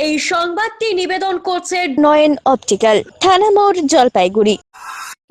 এই সংবাদটি নিবেদন করছে নয়ন অপটিক্যাল, থানা মোড়, জলপাইগুড়ি।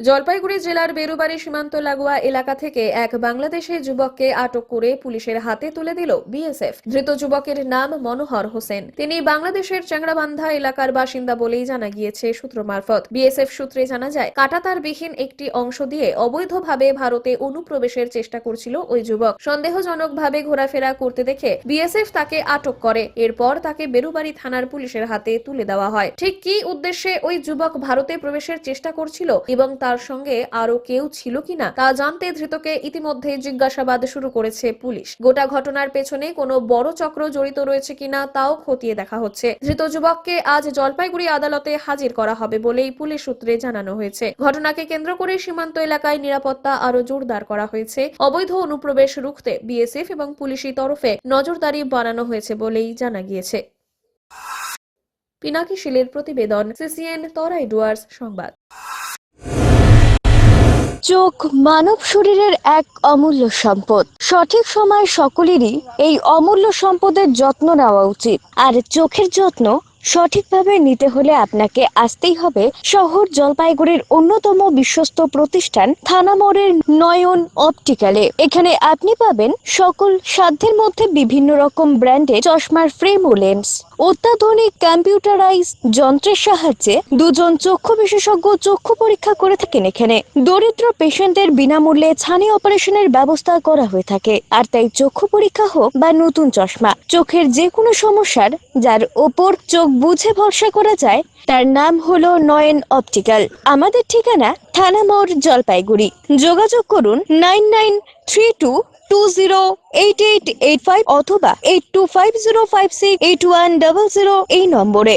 জলপাইগুড়ি জেলার বেরুবাড়ি সীমান্ত লাগোয়া এলাকা থেকে এক বাংলাদেশি যুবককে আটক করে পুলিশের হাতে তুলে দিল বিএসএফ। ধৃত যুবকের নাম মনোহর হোসেন। তিনি বাংলাদেশের চ্যাংড়াবান্ধা এলাকার বাসিন্দা বলেই জানা গিয়েছে সূত্র মারফত। বিএসএফ সূত্রে জানা যায়, কাঁটাতারবিহীন একটি অংশ দিয়ে অবৈধভাবে ভারতে অনুপ্রবেশের চেষ্টা করছিল ওই যুবক। সন্দেহজনকভাবে ঘোরাফেরা করতে দেখে বিএসএফ তাকে আটক করে। এরপর তাকে বেরুবাড়ি থানার পুলিশের হাতে তুলে দেওয়া হয়। ঠিক কী উদ্দেশ্যে ওই যুবক ভারতে প্রবেশের চেষ্টা করছিল এবং তার সঙ্গে আরো কেউ ছিল কিনা তা জানতে ধৃতকে ইতিমধ্যে জিজ্ঞাসাবাদ শুরু করেছে পুলিশ। গোটা ঘটনার পেছনে কোনো বড় চক্র জড়িত রয়েছে কিনা তাও খতিয়ে দেখা হচ্ছে। ধৃত যুবককে আজ জলপাইগুড়ি আদালতে হাজির করা হবে বলেই পুলিশ সূত্রে জানানো হয়েছে। ঘটনাকে কেন্দ্র করে সীমান্ত এলাকায় নিরাপত্তা আরো জোরদার করা হয়েছে। অবৈধ অনুপ্রবেশ রুখতে বিএসএফ এবং পুলিশি তরফে নজরদারি বাড়ানো হয়েছে বলেই জানা গিয়েছে। পিনাকি শীলের প্রতিবেদন, সিসিএন তরাই ডুয়ার্স সংবাদ। চোখ মানব শরীরের এক অমূল্য সম্পদ। সঠিক সময় সকলেরই এই অমূল্য সম্পদের যত্ন নেওয়া উচিত। আর চোখের যত্ন সঠিকভাবে নিতে হলে আপনাকে আসতেই হবে শহর জলপাইগুড়ির অন্যতম বিশ্বস্ত প্রতিষ্ঠান থানা মোড়ের নয়ন অপটিক্যালে। এখানে আপনি পাবেন সকল সাধ্যের মধ্যে বিভিন্ন রকম ব্র্যান্ডের চশমার ফ্রেম ও লেন্স। অত্যাধুনিক কম্পিউটারাইজ যন্ত্রের সাহায্যে দুজন চক্ষু বিশেষজ্ঞ চক্ষু পরীক্ষা করে থাকেন এখানে। দরিদ্র পেশেন্টদের বিনামূল্যে ছানি অপারেশনের ব্যবস্থা করা হয়ে থাকে। আর তাই চক্ষু পরীক্ষা হোক বা নতুন চশমা, চোখের যে কোনো সমস্যার যার ওপর চোখ বুঝে ভরসা করা যায় তার নাম হলো নয়ন অপটিক্যাল। আমাদের ঠিকানা থানা মোড়, জলপাইগুড়ি। যোগাযোগ করুন 9932208885 অথবা 8250568100 এই নম্বরে।